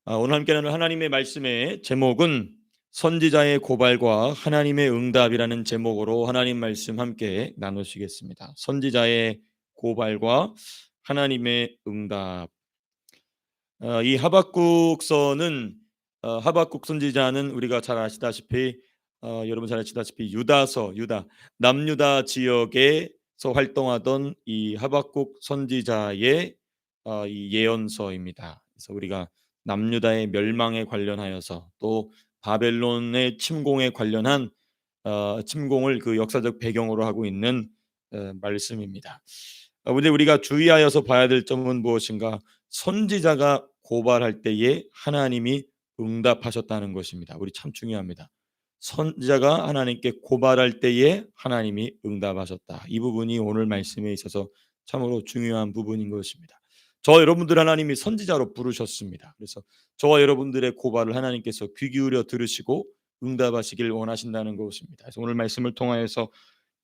오늘 함께 나눌 하나님의 말씀의 제목은 선지자의 고발과 하나님의 응답이라는 제목으로 하나님 말씀 함께 나누시겠습니다. 선지자의 고발과 하나님의 응답. 이 하박국서는 하박국 선지자는 우리가 잘 아시다시피 여러분 잘 아시다시피 유다 남유다 지역에서 활동하던 이 하박국 선지자의 이 예언서입니다. 그래서 우리가 남유다의 멸망에 관련하여서 또 바벨론의 침공에 관련한 침공을 그 역사적 배경으로 하고 있는 말씀입니다. 근데 우리가 주의하여서 봐야 될 점은 무엇인가? 선지자가 고발할 때에 하나님이 응답하셨다는 것입니다. 우리 참 중요합니다. 선지자가 하나님께 고발할 때에 하나님이 응답하셨다. 이 부분이 오늘 말씀에 있어서 참으로 중요한 부분인 것입니다. 저와 여러분들 하나님이 선지자로 부르셨습니다. 그래서 저와 여러분들의 고발을 하나님께서 귀 기울여 들으시고 응답하시길 원하신다는 것입니다. 그래서 오늘 말씀을 통하여서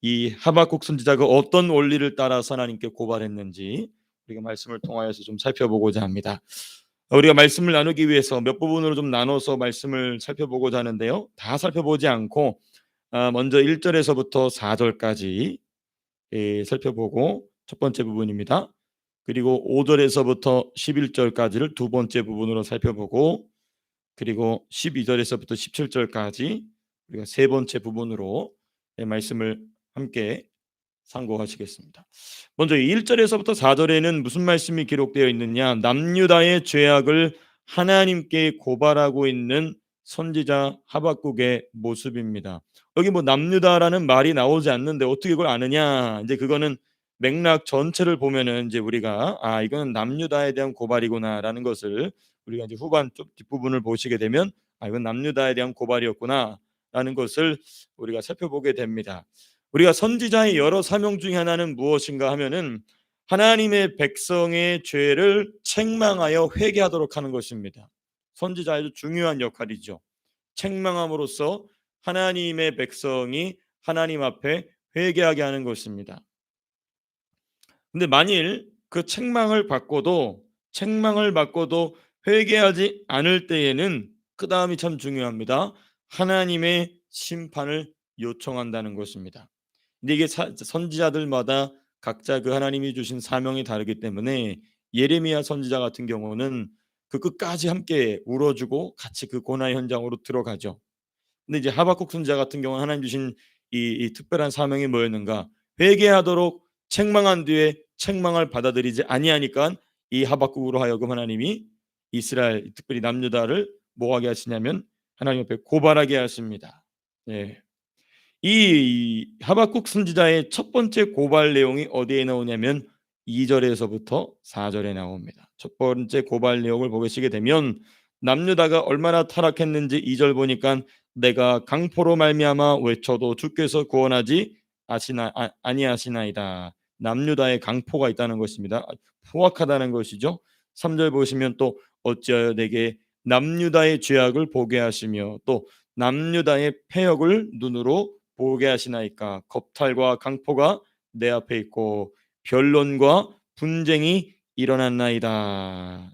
이 하박국 선지자가 어떤 원리를 따라서 하나님께 고발했는지 우리가 말씀을 통하여서 좀 살펴보고자 합니다. 우리가 말씀을 나누기 위해서 몇 부분으로 좀 나눠서 말씀을 살펴보고자 하는데요. 다 살펴보지 않고 먼저 1절에서부터 4절까지 살펴보고 첫 번째 부분입니다. 그리고 5절에서부터 11절까지를 두 번째 부분으로 살펴보고 그리고 12절에서부터 17절까지 우리가 세 번째 부분으로 말씀을 함께 상고하시겠습니다. 먼저 1절에서부터 4절에는 무슨 말씀이 기록되어 있느냐? 남유다의 죄악을 하나님께 고발하고 있는 선지자 하박국의 모습입니다. 여기 뭐 남유다라는 말이 나오지 않는데 어떻게 그걸 아느냐? 이제 그거는 맥락 전체를 보면은 이제 우리가 이거는 남유다에 대한 고발이구나라는 것을 우리가 이제 후반 쪽 뒷부분을 보시게 되면 이건 남유다에 대한 고발이었구나라는 것을 우리가 살펴보게 됩니다. 우리가 선지자의 여러 사명 중에 하나는 무엇인가 하면은 하나님의 백성의 죄를 책망하여 회개하도록 하는 것입니다. 선지자의 아주 중요한 역할이죠. 책망함으로써 하나님의 백성이 하나님 앞에 회개하게 하는 것입니다. 근데 만일 그 책망을 받고도 회개하지 않을 때에는 그 다음이 참 중요합니다. 하나님의 심판을 요청한다는 것입니다. 근데 이게 선지자들마다 각자 그 하나님이 주신 사명이 다르기 때문에 예레미야 선지자 같은 경우는 그 끝까지 함께 울어주고 같이 그 고난의 현장으로 들어가죠. 근데 이제 하박국 선지자 같은 경우는 하나님 주신 이 특별한 사명이 뭐였는가? 회개하도록 책망한 뒤에 책망을 받아들이지 아니하니까 이 하박국으로 하여금 하나님이 이스라엘 특별히 남유다를 뭐하게 하시냐면 하나님 앞에 고발하게 하십니다. 예. 이 하박국 선지자의 첫 번째 고발 내용이 어디에 나오냐면 2절에서부터 4절에 나옵니다. 첫 번째 고발 내용을 보시게 되면 남유다가 얼마나 타락했는지 2절 보니까 내가 강포로 말미암아 외쳐도 주께서 구원하지 아니하시나이다. 남유다의 강포가 있다는 것입니다. 포악하다는 것이죠. 3절 보시면 또 어찌하여 내게 남유다의 죄악을 보게 하시며 또 남유다의 패역을 눈으로 보게 하시나이까. 겁탈과 강포가 내 앞에 있고 변론과 분쟁이 일어났나이다.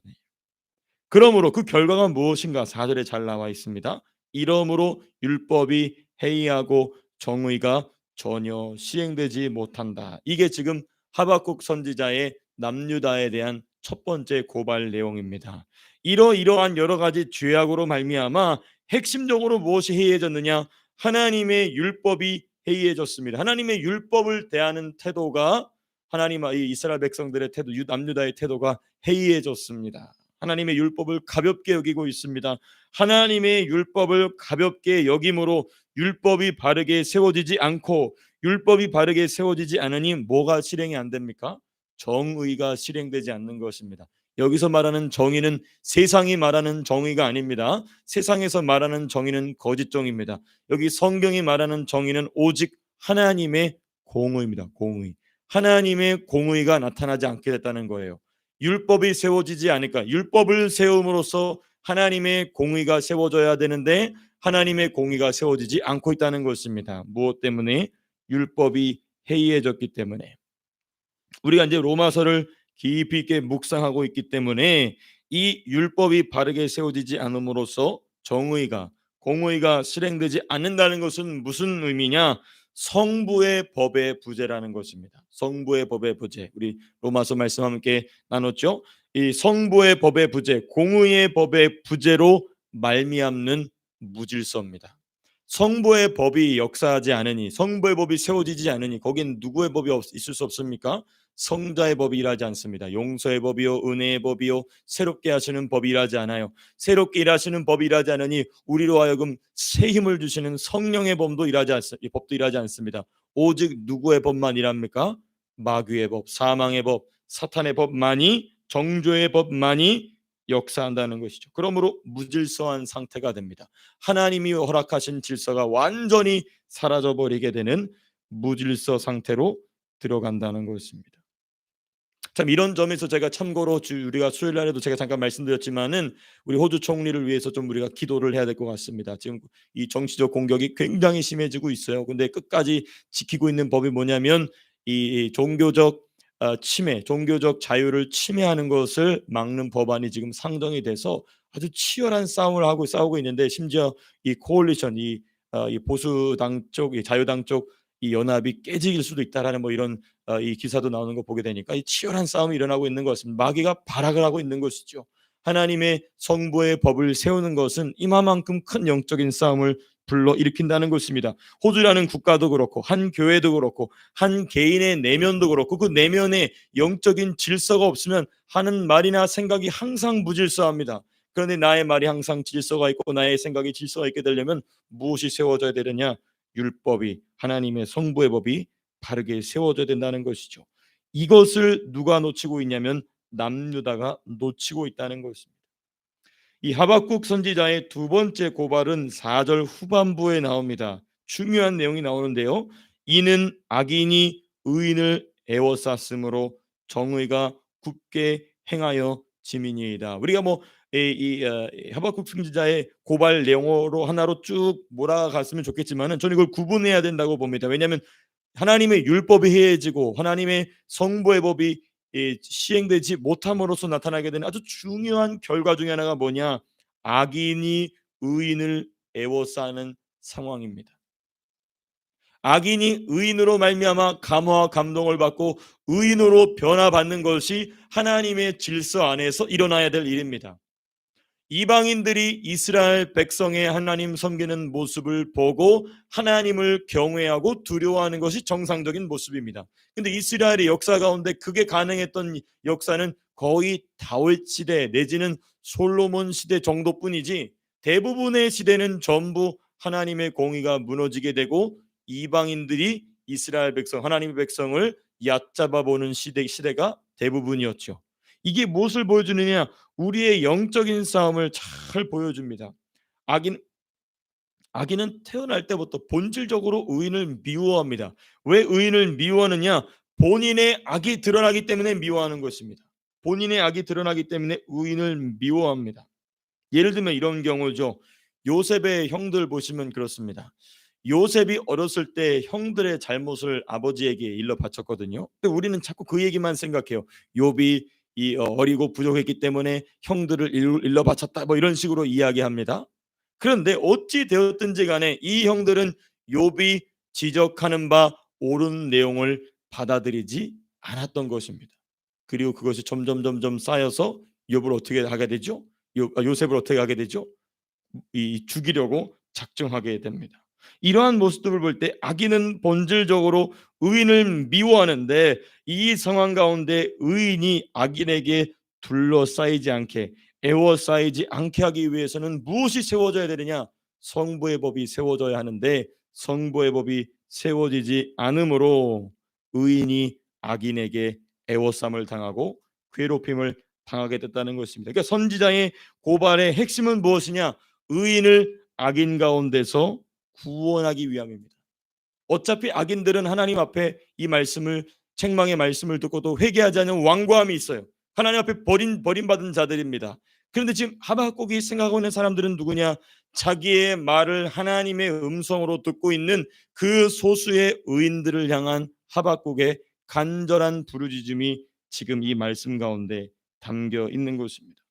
그러므로 그 결과가 무엇인가 4절에 잘 나와 있습니다. 이러므로 율법이 해이하고 정의가 전혀 시행되지 못한다. 이게 지금 하박국 선지자의 남유다에 대한 첫 번째 고발 내용입니다. 이러한 여러 가지 죄악으로 말미암아 핵심적으로 무엇이 해이해졌느냐? 하나님의 율법이 해이해졌습니다. 하나님의 율법을 대하는 태도가 하나님 이스라엘 백성들의 태도, 남유다의 태도가 해이해졌습니다. 하나님의 율법을 가볍게 여기고 있습니다. 하나님의 율법을 가볍게 여김으로 율법이 바르게 세워지지 않고 율법이 바르게 세워지지 않으니 뭐가 실행이 안 됩니까? 정의가 실행되지 않는 것입니다. 여기서 말하는 정의는 세상이 말하는 정의가 아닙니다. 세상에서 말하는 정의는 거짓 정의입니다. 여기 성경이 말하는 정의는 오직 하나님의 공의입니다. 공의. 하나님의 공의가 나타나지 않게 됐다는 거예요. 율법이 세워지지 않을까? 율법을 세움으로써 하나님의 공의가 세워져야 되는데 하나님의 공의가 세워지지 않고 있다는 것입니다. 무엇 때문에? 율법이 해이해졌기 때문에. 우리가 이제 로마서를 깊이 있게 묵상하고 있기 때문에 이 율법이 바르게 세워지지 않음으로써 정의가 공의가 실행되지 않는다는 것은 무슨 의미냐? 성부의 법의 부재라는 것입니다. 성부의 법의 부재. 우리 로마서 말씀 함께 나눴죠. 이 성부의 법의 부재, 공의의 법의 부재로 말미암는 무질서입니다. 성부의 법이 역사하지 않으니, 성부의 법이 세워지지 않으니 거긴 누구의 법이 있을 수 없습니까? 성자의 법이 일하지 않습니다. 용서의 법이요 은혜의 법이요 새롭게 하시는 법이 일하지 않아요. 새롭게 일하시는 법이 일하지 않으니 우리로 하여금 새 힘을 주시는 성령의 이 법도 일하지 않습니다. 오직 누구의 법만 일합니까? 마귀의 법, 사망의 법, 사탄의 법만이, 정죄의 법만이 역사한다는 것이죠. 그러므로 무질서한 상태가 됩니다. 하나님이 허락하신 질서가 완전히 사라져 버리게 되는 무질서 상태로 들어간다는 것입니다. 참 이런 점에서 제가 참고로 우리가 수요일 날에도 제가 잠깐 말씀드렸지만은 우리 호주 총리를 위해서 좀 우리가 기도를 해야 될 것 같습니다. 지금 이 정치적 공격이 굉장히 심해지고 있어요. 근데 끝까지 지키고 있는 법이 뭐냐면 이 종교적 침해, 종교적 자유를 침해하는 것을 막는 법안이 지금 상정이 돼서 아주 치열한 싸움을 하고 싸우고 있는데, 심지어 이 코올리션 이 보수당 쪽, 이 자유당 쪽 이 연합이 깨질 수도 있다라는 뭐 이런 이 기사도 나오는 거 보게 되니까 이 치열한 싸움이 일어나고 있는 것입니다. 마귀가 발악을 하고 있는 것이죠. 하나님의 성부의 법을 세우는 것은 이마만큼 큰 영적인 싸움을 불러일으킨다는 것입니다. 호주라는 국가도 그렇고 한 교회도 그렇고 한 개인의 내면도 그렇고 그 내면에 영적인 질서가 없으면 하는 말이나 생각이 항상 무질서합니다. 그런데 나의 말이 항상 질서가 있고 나의 생각이 질서가 있게 되려면 무엇이 세워져야 되느냐? 율법이, 하나님의 성부의 법이 바르게 세워져야 된다는 것이죠. 이것을 누가 놓치고 있냐면 남유다가 놓치고 있다는 것입니다. 이 하박국 선지자의 두 번째 고발은 4절 후반부에 나옵니다. 중요한 내용이 나오는데요. 이는 악인이 의인을 애워쌌으므로 정의가 굳게 행하여 지민이이다. 우리가 하박국 선지자의 고발 내용으로 하나로 쭉 몰아갔으면 좋겠지만은 저는 이걸 구분해야 된다고 봅니다. 왜냐하면 하나님의 율법이 해해지고 하나님의 성부의 법이 시행되지 못함으로써 나타나게 되는 아주 중요한 결과 중에 하나가 뭐냐? 악인이 의인을 애워싸는 상황입니다. 악인이 의인으로 말미암아 감화와 감동을 받고 의인으로 변화받는 것이 하나님의 질서 안에서 일어나야 될 일입니다. 이방인들이 이스라엘 백성의 하나님 섬기는 모습을 보고 하나님을 경외하고 두려워하는 것이 정상적인 모습입니다. 근데 이스라엘의 역사 가운데 그게 가능했던 역사는 거의 다윗 시대 내지는 솔로몬 시대 정도뿐이지, 대부분의 시대는 전부 하나님의 공의가 무너지게 되고 이방인들이 이스라엘 백성, 하나님의 백성을 얕잡아 보는 시대가 대부분이었죠. 이게 무엇을 보여주느냐? 우리의 영적인 싸움을 잘 보여줍니다. 악인, 악인은 태어날 때부터 본질적으로 의인을 미워합니다. 왜 의인을 미워하느냐? 본인의 악이 드러나기 때문에 미워하는 것입니다. 본인의 악이 드러나기 때문에 의인을 미워합니다. 예를 들면 이런 경우죠. 요셉의 형들 보시면 그렇습니다. 요셉이 어렸을 때 형들의 잘못을 아버지에게 일러 바쳤거든요. 근데 우리는 자꾸 그 얘기만 생각해요. 욥이 어리고 부족했기 때문에 형들을 일러 바쳤다, 뭐 이런 식으로 이야기합니다. 그런데 어찌 되었든지 간에 이 형들은 욥이 지적하는 바 옳은 내용을 받아들이지 않았던 것입니다. 그리고 그것이 점점 쌓여서 욥을 어떻게 하게 되죠? 요셉을 어떻게 하게 되죠? 죽이려고 작정하게 됩니다. 이러한 모습들을 볼 때 악인은 본질적으로 의인을 미워하는데, 이 상황 가운데 의인이 악인에게 둘러싸이지 않게, 애워싸이지 않게 하기 위해서는 무엇이 세워져야 되느냐? 성부의 법이 세워져야 하는데 성부의 법이 세워지지 않으므로 의인이 악인에게 애워쌈을 당하고 괴롭힘을 당하게 됐다는 것입니다. 그러니까 선지자의 고발의 핵심은 무엇이냐? 의인을 악인 가운데서 구원하기 위함입니다. 어차피 악인들은 하나님 앞에 이 말씀을, 책망의 말씀을 듣고도 회개하지 않는 완고함이 있어요. 하나님 앞에 버림받은 자들입니다. 그런데 지금 하박국이 생각하고 있는 사람들은 누구냐? 자기의 말을 하나님의 음성으로 듣고 있는 그 소수의 의인들을 향한 하박국의 간절한 부르짖음이 지금 이 말씀 가운데 담겨 있는 것입니다.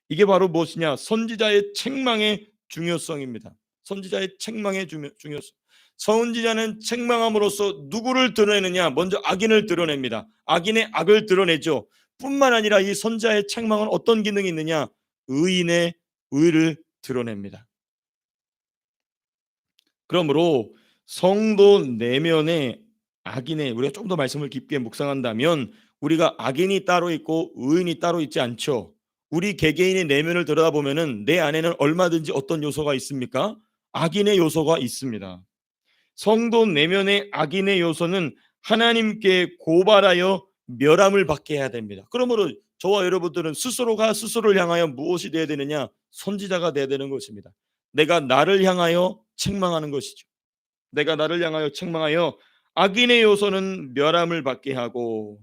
이게 바로 무엇이냐? 선지자의 책망의 중요성입니다. 선지자의 책망의 중요성. 선지자는 책망함으로써 누구를 드러내느냐? 먼저 악인을 드러냅니다. 악인의 악을 드러내죠. 뿐만 아니라 이 선지자의 책망은 어떤 기능이 있느냐? 의인의 의를 드러냅니다. 그러므로 성도 내면에 악인의, 우리가 좀 더 말씀을 깊게 묵상한다면 우리가 악인이 따로 있고 의인이 따로 있지 않죠. 우리 개개인의 내면을 들여다보면은 내 안에는 얼마든지 어떤 요소가 있습니까? 악인의 요소가 있습니다. 성도 내면의 악인의 요소는 하나님께 고발하여 멸함을 받게 해야 됩니다. 그러므로 저와 여러분들은 스스로가 스스로를 향하여 무엇이 되어야 되느냐? 선지자가 되어야 되는 것입니다. 내가 나를 향하여 책망하는 것이죠. 내가 나를 향하여 책망하여 악인의 요소는 멸함을 받게 하고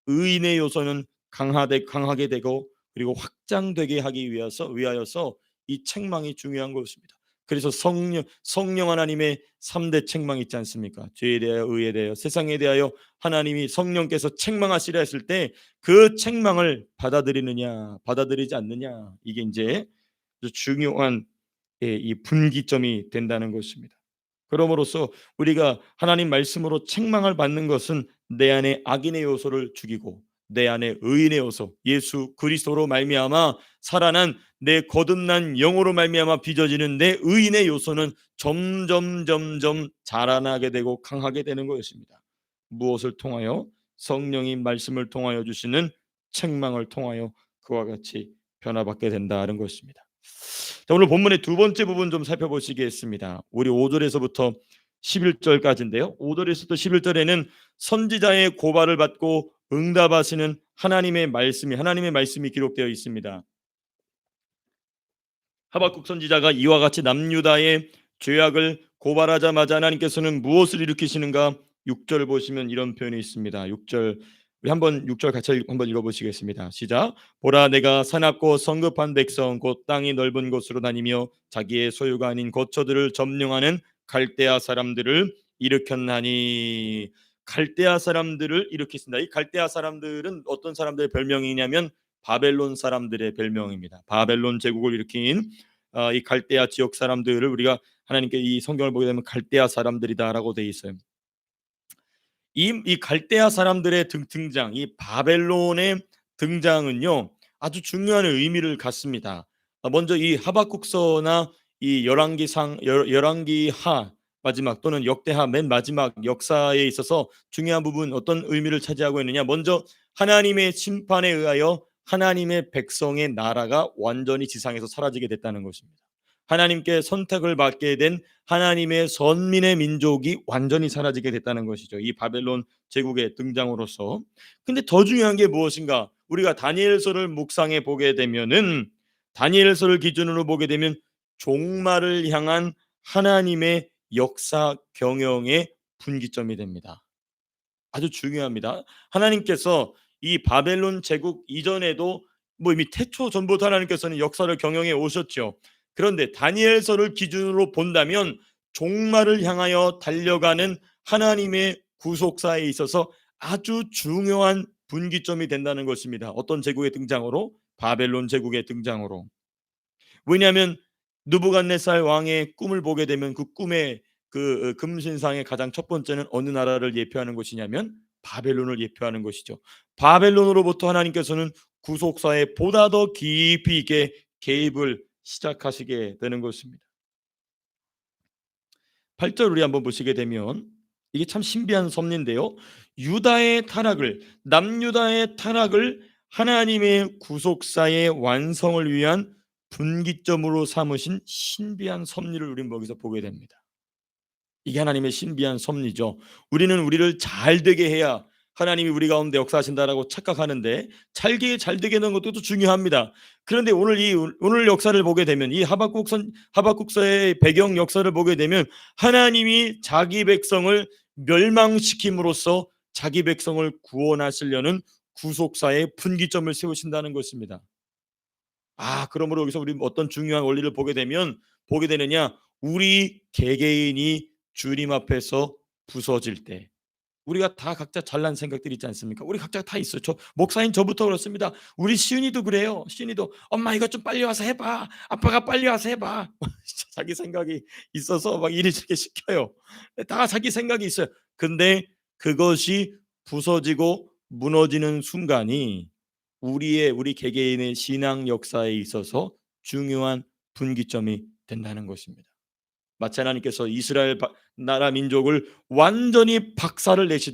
의인의 요소는 강하게 되고 그리고 확장되게 하기 위하여서 이 책망이 중요한 것입니다. 그래서 성령 하나님의 3대 책망이 있지 않습니까? 죄에 대하여, 의에 대하여, 세상에 대하여 하나님이 성령께서 책망하시라 했을 때 그 책망을 받아들이느냐 받아들이지 않느냐, 이게 이제 중요한 이 분기점이 된다는 것입니다. 그럼으로써 우리가 하나님 말씀으로 책망을 받는 것은 내 안에 악인의 요소를 죽이고 내 안에 의인의 요소, 예수 그리스도로 말미암아 살아난 내 거듭난 영으로 말미암아 빚어지는 내 의인의 요소는 점점 자라나게 되고 강하게 되는 것입니다. 무엇을 통하여? 성령이 말씀을 통하여 주시는 책망을 통하여 그와 같이 변화받게 된다는 것입니다. 자, 오늘 본문의 두 번째 부분 좀 살펴보시겠습니다. 우리 5절에서부터 11절까지인데요. 5절에서부터 11절에는 선지자의 고발을 받고 응답하시는 하나님의 말씀이 기록되어 있습니다. 하박국 선지자가 이와 같이 남유다의 죄악을 고발하자마자 하나님께서는 무엇을 일으키시는가? 6절 보시면 이런 표현이 있습니다. 6절, 우리 한번 6절 같이 한번 읽어보시겠습니다. 시작. 보라, 내가 사납고 성급한 백성 곧 땅이 넓은 곳으로 다니며 자기의 소유가 아닌 거처들을 점령하는 갈대아 사람들을 일으켰나니. 갈대아 사람들을 일으키신다. 이 갈대아 사람들은 어떤 사람들의 별명이냐면 바벨론 사람들의 별명입니다. 바벨론 제국을 일으킨 이 갈대아 지역 사람들을 우리가 하나님께 이 성경을 보게 되면 갈대아 사람들이다라고 되어 있어요. 이 갈대아 사람들의 등장, 이 바벨론의 등장은요 아주 중요한 의미를 갖습니다. 먼저 이 하박국서나 이 열왕기하 마지막 또는 역대하 맨 마지막 역사에 있어서 중요한 부분 어떤 의미를 차지하고 있느냐? 먼저 하나님의 심판에 의하여 하나님의 백성의 나라가 완전히 지상에서 사라지게 됐다는 것입니다. 하나님께 선택을 받게 된 하나님의 선민의 민족이 완전히 사라지게 됐다는 것이죠. 이 바벨론 제국의 등장으로서. 근데 더 중요한 게 무엇인가? 우리가 다니엘서를 묵상해 보게 되면은 다니엘서를 기준으로 보게 되면 종말을 향한 하나님의 역사 경영의 분기점이 됩니다. 아주 중요합니다. 하나님께서 이 바벨론 제국 이전에도 이미 태초 전부터 하나님께서는 역사를 경영해 오셨죠. 그런데 다니엘서를 기준으로 본다면 종말을 향하여 달려가는 하나님의 구속사에 있어서 아주 중요한 분기점이 된다는 것입니다. 어떤 제국의 등장으로? 바벨론 제국의 등장으로. 왜냐하면 느부갓네살 왕의 꿈을 보게 되면 그 꿈의 그 금신상의 가장 첫 번째는 어느 나라를 예표하는 것이냐면 바벨론을 예표하는 것이죠. 바벨론으로부터 하나님께서는 구속사에 보다 더 깊이 있게 개입을 시작하시게 되는 것입니다. 8절 우리 한번 보시게 되면 이게 참 신비한 섭리인데요. 남유다의 타락을 하나님의 구속사의 완성을 위한 분기점으로 삼으신 신비한 섭리를 우리는 거기서 보게 됩니다. 이게 하나님의 신비한 섭리죠. 우리는 우리를 잘 되게 해야 하나님이 우리 가운데 역사하신다라고 착각하는데 잘 되게 하는 것도 중요합니다. 그런데 오늘 역사를 보게 되면 이 하박국서의 배경 역사를 보게 되면 하나님이 자기 백성을 멸망시킴으로써 자기 백성을 구원하시려는 구속사의 분기점을 세우신다는 것입니다. 그러므로 여기서 우리 어떤 중요한 원리를 보게 되느냐? 우리 개개인이 주님 앞에서 부서질 때, 우리가 다 각자 잘난 생각들이 있지 않습니까? 우리 각자 다 있어요. 저 목사님 저부터 그렇습니다. 우리 시은이도 그래요. 시은이도 엄마 이것 좀 빨리 와서 해봐. 아빠가 빨리 와서 해봐. 자기 생각이 있어서 막 이리저리 시켜요. 다 자기 생각이 있어요. 근데 그것이 부서지고 무너지는 순간이 우리 개개인의 신앙 역사에 있어서 중요한 분기점이 된다는 것입니다. 마치 하나님께서 이스라엘 나라 민족을 완전히 박살을 내실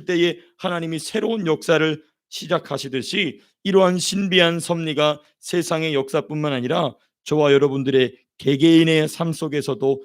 때에 하나님이 새로운 역사를 시작하시듯이 이러한 신비한 섭리가 세상의 역사뿐만 아니라 저와 여러분들의 개개인의 삶 속에서도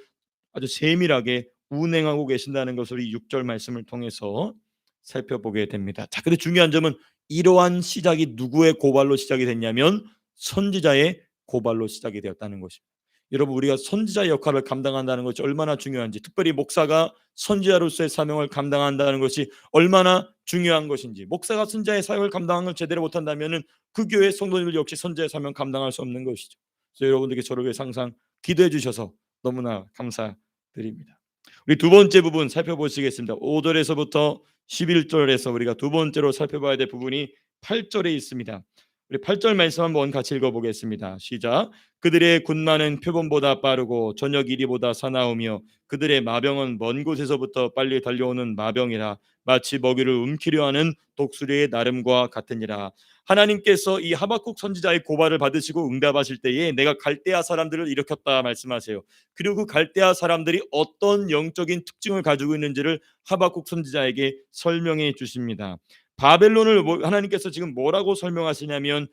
아주 세밀하게 운행하고 계신다는 것을 이 6절 말씀을 통해서 살펴보게 됩니다. 자, 근데 중요한 점은 이러한 시작이 누구의 고발로 시작이 됐냐면 선지자의 고발로 시작이 되었다는 것입니다. 여러분, 우리가 선지자의 역할을 감당한다는 것이 얼마나 중요한지, 특별히 목사가 선지자로서의 사명을 감당한다는 것이 얼마나 중요한 것인지, 목사가 선지자의 사역을 감당하는 걸 제대로 못한다면 그 교회 성도님들 역시 선지자의 사명 감당할 수 없는 것이죠. 그래서 여러분들께 저를 위해 항상 기도해 주셔서 너무나 감사드립니다. 우리 두 번째 부분 살펴보시겠습니다. 5절에서부터 11절에서 우리가 두 번째로 살펴봐야 될 부분이 8절에 있습니다. 우리 8절 말씀 한번 같이 읽어보겠습니다. 시작. 그들의 군마는 표범보다 빠르고 저녁 이리보다 사나우며 그들의 마병은 먼 곳에서부터 빨리 달려오는 마병이라 마치 먹이를 움키려 하는 독수리의 나름과 같으니라. 하나님께서 이 하박국 선지자의 고발을 받으시고 응답하실 때에 내가 갈대아 사람들을 일으켰다 말씀하세요. 그리고 그 갈대아 사람들이 어떤 영적인 특징을 가지고 있는지를 하박국 선지자에게 설명해 주십니다. 바벨론을 하나님께서 지금 뭐라고 설명하시냐면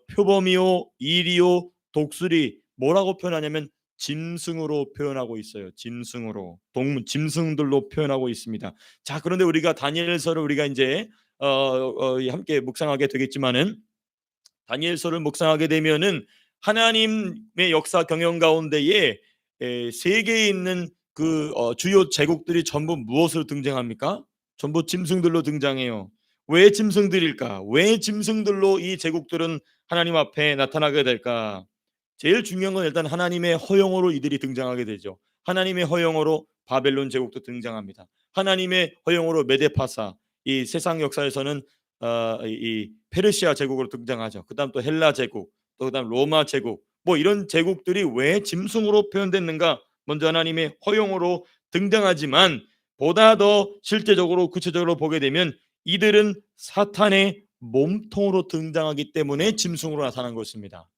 표범이요, 이리요, 독수리, 뭐라고 표현하냐면 짐승으로 표현하고 있어요. 짐승으로, 짐승들로 표현하고 있습니다. 자, 그런데 우리가 다니엘서를 우리가 이제 함께 묵상하게 되겠지만은 다니엘서를 묵상하게 되면은 하나님의 역사 경영 가운데에 세계에 있는 그 주요 제국들이 전부 무엇으로 등장합니까? 전부 짐승들로 등장해요. 왜 짐승들일까? 왜 짐승들로 이 제국들은 하나님 앞에 나타나게 될까? 제일 중요한 건 일단 하나님의 허용으로 이들이 등장하게 되죠. 하나님의 허용으로 바벨론 제국도 등장합니다. 하나님의 허용으로 메데파사, 이 세상 역사에서는 이 페르시아 제국으로 등장하죠. 그다음 또 헬라 제국, 또 그다음 로마 제국, 뭐 이런 제국들이 왜 짐승으로 표현됐는가? 먼저 하나님의 허용으로 등장하지만 보다 더 실제적으로 구체적으로 보게 되면 이들은 사탄의 몸통으로 등장하기 때문에 짐승으로 나타난 것입니다.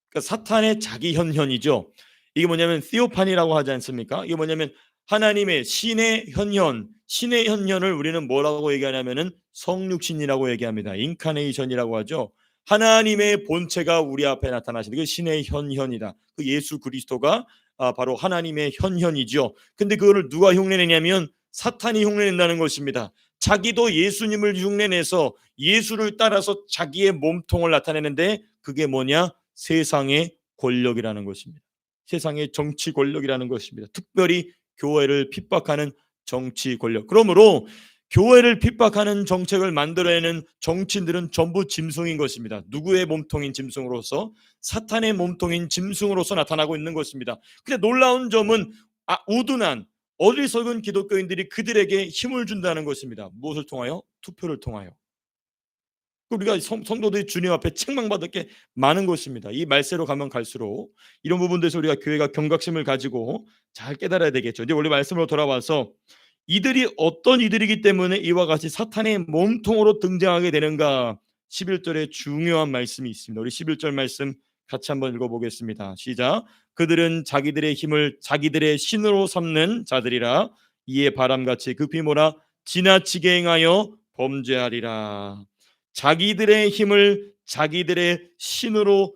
그러니까 사탄의 자기 현현이죠. 이게 뭐냐면 시오판이라고 하지 않습니까? 이게 뭐냐면 하나님의 신의 현현을 우리는 뭐라고 얘기하냐면은 성육신이라고 얘기합니다. 인카네이션이라고 하죠. 하나님의 본체가 우리 앞에 나타나시는 그 신의 현현이다. 그 예수 그리스도가 바로 하나님의 현현이죠. 근데 그거를 누가 흉내내냐면 사탄이 흉내낸다는 것입니다. 자기도 예수님을 흉내내서 예수를 따라서 자기의 몸통을 나타내는데 그게 뭐냐? 세상의 권력이라는 것입니다. 세상의 정치 권력이라는 것입니다. 특별히 교회를 핍박하는 정치 권력. 그러므로 교회를 핍박하는 정책을 만들어내는 정치인들은 전부 짐승인 것입니다. 누구의 몸통인 짐승으로서? 사탄의 몸통인 짐승으로서 나타나고 있는 것입니다. 근데 놀라운 점은 우둔한 어리석은 기독교인들이 그들에게 힘을 준다는 것입니다. 무엇을 통하여? 투표를 통하여. 우리가 성도들이 주님 앞에 책망받을 게 많은 것입니다. 이 말세로 가면 갈수록 이런 부분들에서 우리가 교회가 경각심을 가지고 잘 깨달아야 되겠죠. 이제 원래 말씀으로 돌아와서 이들이 어떤 이들이기 때문에 이와 같이 사탄의 몸통으로 등장하게 되는가? 11절에 중요한 말씀이 있습니다. 우리 11절 말씀 같이 한번 읽어보겠습니다. 시작. 그들은 자기들의 힘을 자기들의 신으로 삼는 자들이라 이에 바람같이 급히 몰아 지나치게 행하여 범죄하리라. 자기들의 힘을 자기들의 신으로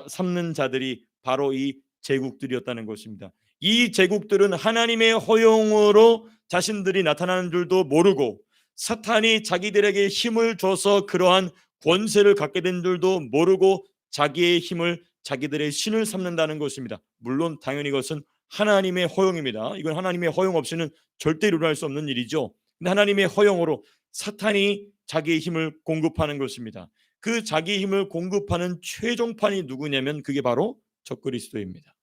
삼는 자들이 바로 이 제국들이었다는 것입니다. 이 제국들은 하나님의 허용으로 자신들이 나타나는 줄도 모르고 사탄이 자기들에게 힘을 줘서 그러한 권세를 갖게 된 줄도 모르고 자기의 힘을 자기들의 신을 삼는다는 것입니다. 물론 당연히 이것은 하나님의 허용입니다. 이건 하나님의 허용 없이는 절대 일어날 수 없는 일이죠. 근데 하나님의 허용으로 사탄이 자기의 힘을 공급하는 것입니다. 그 자기 힘을 공급하는 최종판이 누구냐면 그게 바로 적그리스도입니다.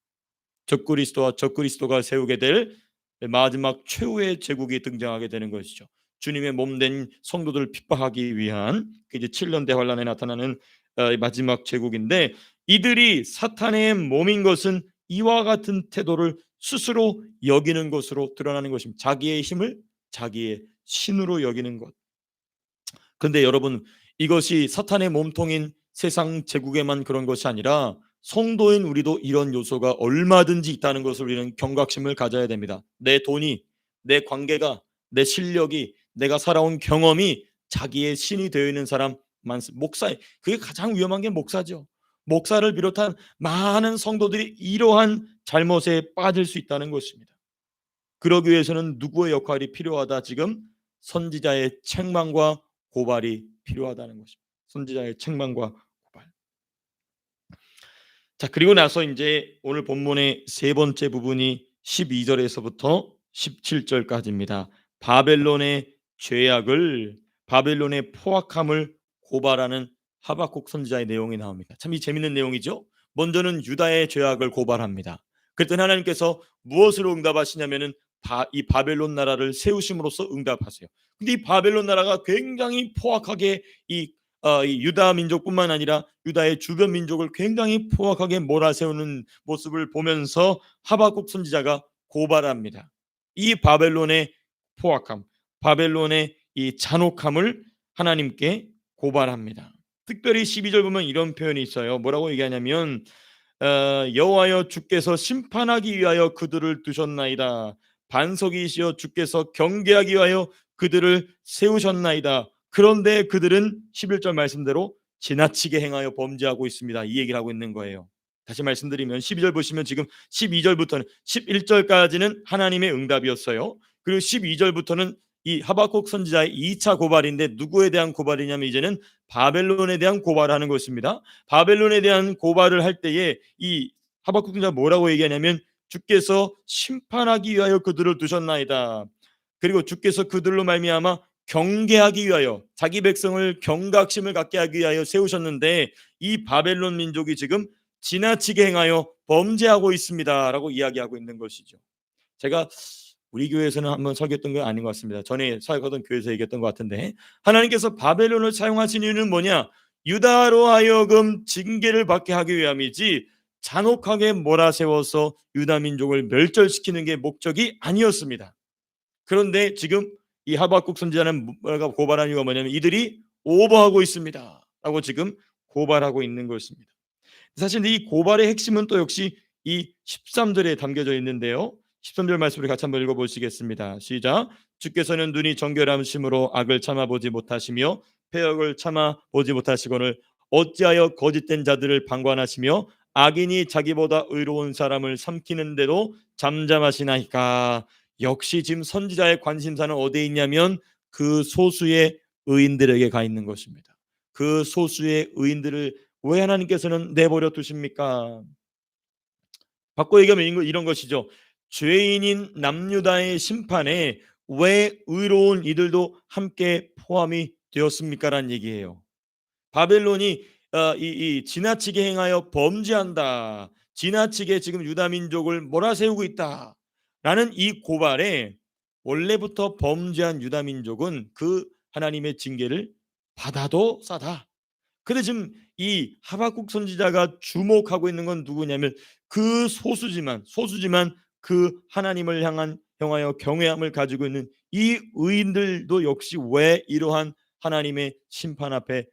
적그리스도와 적그리스도가 세우게 될 마지막 최후의 제국이 등장하게 되는 것이죠. 주님의 몸된 성도들을 핍박하기 위한 그 이제 7년 대환란에 나타나는 마지막 제국인데, 이들이 사탄의 몸인 것은 이와 같은 태도를 스스로 여기는 것으로 드러나는 것입니다. 자기의 힘을 자기의 신으로 여기는 것. 근데 여러분, 이것이 사탄의 몸통인 세상 제국에만 그런 것이 아니라 성도인 우리도 이런 요소가 얼마든지 있다는 것을 우리는 경각심을 가져야 됩니다. 내 돈이, 내 관계가, 내 실력이, 내가 살아온 경험이 자기의 신이 되어 있는 사람 많습니다. 목사, 그게 가장 위험한 게 목사죠. 목사를 비롯한 많은 성도들이 이러한 잘못에 빠질 수 있다는 것입니다. 그러기 위해서는 누구의 역할이 필요하다? 지금 선지자의 책망과 고발이 필요하다는 것입니다. 선지자의 책망과 고발. 자, 그리고 나서 이제 오늘 본문의 세 번째 부분이 12절에서부터 17절까지입니다. 바벨론의 죄악을, 바벨론의 포악함을 고발하는 하박국 선지자의 내용이 나옵니다. 참 이 재밌는 내용이죠. 먼저는 유다의 죄악을 고발합니다. 그랬더니 하나님께서 무엇으로 응답하시냐면은 이 바벨론 나라를 세우심으로써 응답하세요. 근데 이 바벨론 나라가 굉장히 포악하게 이 유다 민족뿐만 아니라 유다의 주변 민족을 굉장히 포악하게 몰아세우는 모습을 보면서 하박국 선지자가 고발합니다. 이 바벨론의 포악함, 바벨론의 이 잔혹함을 하나님께 고발합니다. 특별히 12절 보면 이런 표현이 있어요. 뭐라고 얘기하냐면 여호와여 주께서 심판하기 위하여 그들을 두셨나이다. 반석이시여 주께서 경계하기 위하여 그들을 세우셨나이다. 그런데 그들은 11절 말씀대로 지나치게 행하여 범죄하고 있습니다. 이 얘기를 하고 있는 거예요. 다시 말씀드리면 12절 보시면 지금 12절부터는 11절까지는 하나님의 응답이었어요. 그리고 12절부터는 이 하박국 선지자의 2차 고발인데, 누구에 대한 고발이냐면 이제는 바벨론에 대한 고발을 하는 것입니다. 바벨론에 대한 고발을 할 때에 이 하박국 선지자가 뭐라고 얘기하냐면 주께서 심판하기 위하여 그들을 두셨나이다. 그리고 주께서 그들로 말미암아 경계하기 위하여, 자기 백성을 경각심을 갖게 하기 위하여 세우셨는데 이 바벨론 민족이 지금 지나치게 행하여 범죄하고 있습니다라고 이야기하고 있는 것이죠. 제가 우리 교회에서는 한번 설교했던 건 아닌 것 같습니다. 전에 사역하던 교회에서 얘기했던 것 같은데, 하나님께서 바벨론을 사용하신 이유는 뭐냐? 유다로 하여금 징계를 받게 하기 위함이지 잔혹하게 몰아세워서 유다 민족을 멸절시키는 게 목적이 아니었습니다. 그런데 지금 이 하박국 선지자는 뭐라고 고발한 이유가 뭐냐면 이들이 오버하고 있습니다 라고 지금 고발하고 있는 것입니다. 사실 이 고발의 핵심은 또 역시 이 13절에 담겨져 있는데요. 13절 말씀을 같이 한번 읽어보시겠습니다. 시작. 주께서는 눈이 정결함심으로 악을 참아보지 못하시며 패역을 참아보지 못하시거늘 어찌하여 거짓된 자들을 방관하시며 악인이 자기보다 의로운 사람을 삼키는데도 잠잠하시나이까. 역시 지금 선지자의 관심사는 어디에 있냐면 그 소수의 의인들에게 가 있는 것입니다. 그 소수의 의인들을 왜 하나님께서는 내버려 두십니까? 바꿔 얘기하면 이런 것이죠. 죄인인 남유다의 심판에 왜 의로운 이들도 함께 포함이 되었습니까? 라는 얘기예요. 바벨론이 이 지나치게 행하여 범죄한다, 지나치게 지금 유다 민족을 몰아세우고 있다 라는 이 고발에 원래부터 범죄한 유다 민족은 그 하나님의 징계를 받아도 싸다. 근데 지금 이 하박국 선지자가 주목하고 있는 건 누구냐면 그 소수지만 그 하나님을 향하여 경외함을 가지고 있는 이 의인들도 역시 왜 이러한 하나님의 심판에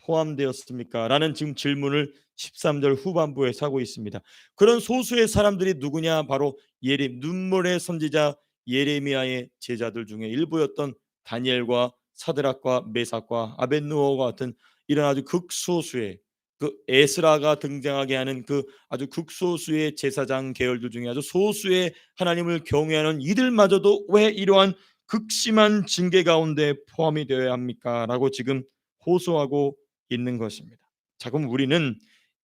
포함되었습니까? 라는 지금 질문을 13절 후반부에 하고 있습니다. 그런 소수의 사람들이 누구냐? 바로 눈물의 선지자 예레미야의 제자들 중에 일부였던 다니엘과 사드락과 메삭과 아벳느고와 같은 이런 아주 극소수의, 그 에스라가 등장하게 하는 그 아주 극소수의 제사장 계열들 중에 아주 소수의 하나님을 경외하는 이들마저도 왜 이러한 극심한 징계 가운데 포함이 되어야 합니까? 라고 지금 호소하고 있는 것입니다. 자, 그럼 우리는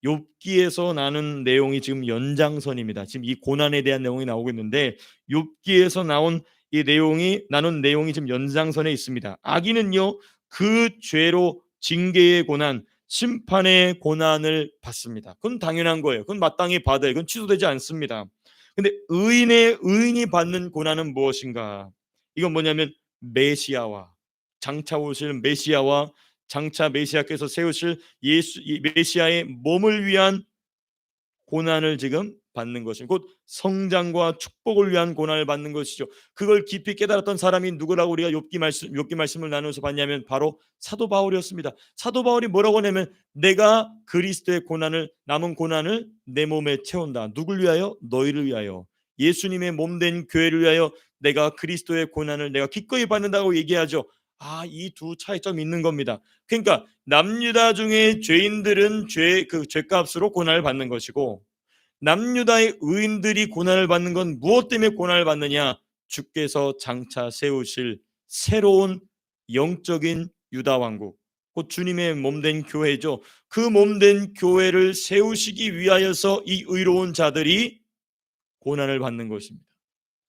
욥기에서 나눈 내용이 지금 연장선입니다. 지금 이 고난에 대한 내용이 나오고 있는데 욥기에서 나눈 내용이 지금 연장선에 있습니다. 악인은요 그 죄로 징계의 고난, 심판의 고난을 받습니다. 그건 당연한 거예요. 그건 마땅히 받아요. 그건 취소되지 않습니다. 근데 의인이 받는 고난은 무엇인가? 이건 뭐냐면 메시아와 장차 오실 메시아와 장차 메시아께서 세우실 이 메시아의 몸을 위한 고난을 지금 받는 것이 곧 성장과 축복을 위한 고난을 받는 것이죠. 그걸 깊이 깨달았던 사람이 누구라고 우리가 욥기 말씀을 나누어서 봤냐면 바로 사도 바울이었습니다. 사도 바울이 뭐라고 하냐면 내가 그리스도의 남은 고난을 내 몸에 채운다. 누굴 위하여? 너희를 위하여. 예수님의 몸된 교회를 위하여 내가 그리스도의 고난을 내가 기꺼이 받는다고 얘기하죠. 이 두 차이점이 있는 겁니다. 그러니까 남유다 중에 죄인들은 그 죄값으로 고난을 받는 것이고 남유다의 의인들이 고난을 받는 건 무엇 때문에 고난을 받느냐? 주께서 장차 세우실 새로운 영적인 유다 왕국, 곧 주님의 몸된 교회죠. 그 몸된 교회를 세우시기 위하여서 이 의로운 자들이 고난을 받는 것입니다.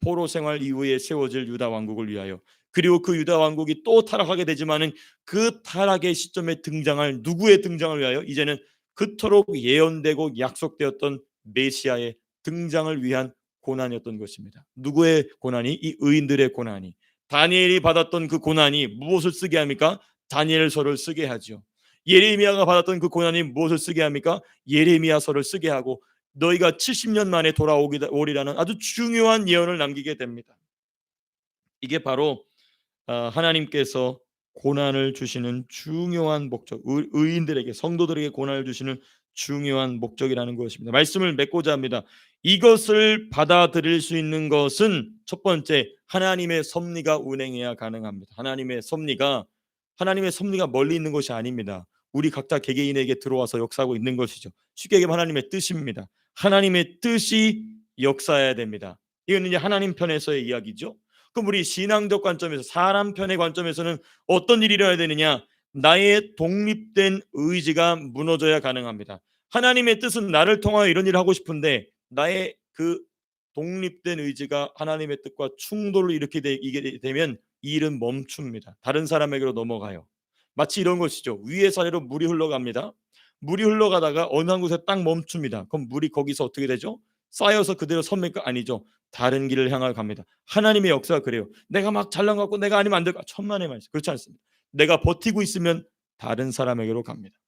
포로 생활 이후에 세워질 유다 왕국을 위하여. 그리고 그 유다 왕국이 또 타락하게 되지만은 그 타락의 시점에 등장할 누구의 등장을 위하여? 이제는 그토록 예언되고 약속되었던 메시아의 등장을 위한 고난이었던 것입니다. 누구의 고난이? 이 의인들의 고난이. 다니엘이 받았던 그 고난이 무엇을 쓰게 합니까? 다니엘서를 쓰게 하죠. 예레미야가 받았던 그 고난이 무엇을 쓰게 합니까? 예레미야서를 쓰게 하고 너희가 70년 만에 돌아오리라는 아주 중요한 예언을 남기게 됩니다. 이게 바로 하나님께서 고난을 주시는 중요한 목적, 의인들에게 성도들에게 고난을 주시는 중요한 목적이라는 것입니다. 말씀을 맺고자 합니다. 이것을 받아들일 수 있는 것은 첫 번째 하나님의 섭리가 운행해야 가능합니다. 하나님의 섭리가 멀리 있는 것이 아닙니다. 우리 각자 개개인에게 들어와서 역사하고 있는 것이죠. 쉽게 얘기하면 하나님의 뜻입니다. 하나님의 뜻이 역사해야 됩니다. 이건 이제 하나님 편에서의 이야기죠. 그럼 우리 신앙적 관점에서 사람 편의 관점에서는 어떤 일이 일어나야 되느냐? 나의 독립된 의지가 무너져야 가능합니다. 하나님의 뜻은 나를 통하여 이런 일을 하고 싶은데 나의 그 독립된 의지가 하나님의 뜻과 충돌을 일으키게 되면 이 일은 멈춥니다. 다른 사람에게로 넘어가요. 마치 이런 것이죠. 위에서 아래로 물이 흘러갑니다. 물이 흘러가다가 어느 한 곳에 딱 멈춥니다. 그럼 물이 거기서 어떻게 되죠? 쌓여서 그대로 섭니까? 아니죠. 다른 길을 향하여 갑니다. 하나님의 역사가 그래요. 내가 막 잘난 것 같고 내가 아니면 안 될까? 천만의 말씀. 그렇지 않습니다. 내가 버티고 있으면 다른 사람에게로 갑니다.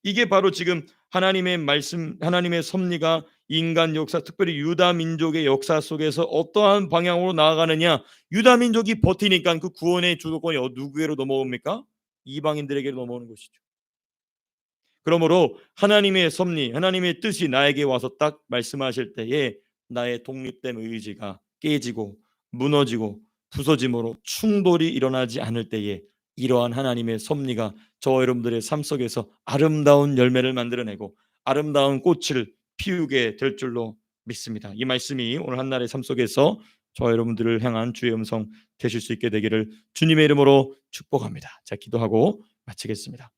이게 바로 지금 하나님의 말씀, 하나님의 섭리가 인간 역사, 특별히 유다 민족의 역사 속에서 어떠한 방향으로 나아가느냐. 유다 민족이 버티니까 그 구원의 주도권이 누구에게로 넘어옵니까? 이방인들에게로 넘어오는 것이죠. 그러므로 하나님의 섭리, 하나님의 뜻이 나에게 와서 딱 말씀하실 때에 나의 독립된 의지가 깨지고 무너지고 부서짐으로 충돌이 일어나지 않을 때에 이러한 하나님의 섭리가 저와 여러분들의 삶 속에서 아름다운 열매를 만들어내고 아름다운 꽃을 피우게 될 줄로 믿습니다. 이 말씀이 오늘 한날의 삶 속에서 저와 여러분들을 향한 주의 음성 되실 수 있게 되기를 주님의 이름으로 축복합니다. 자, 기도하고 마치겠습니다.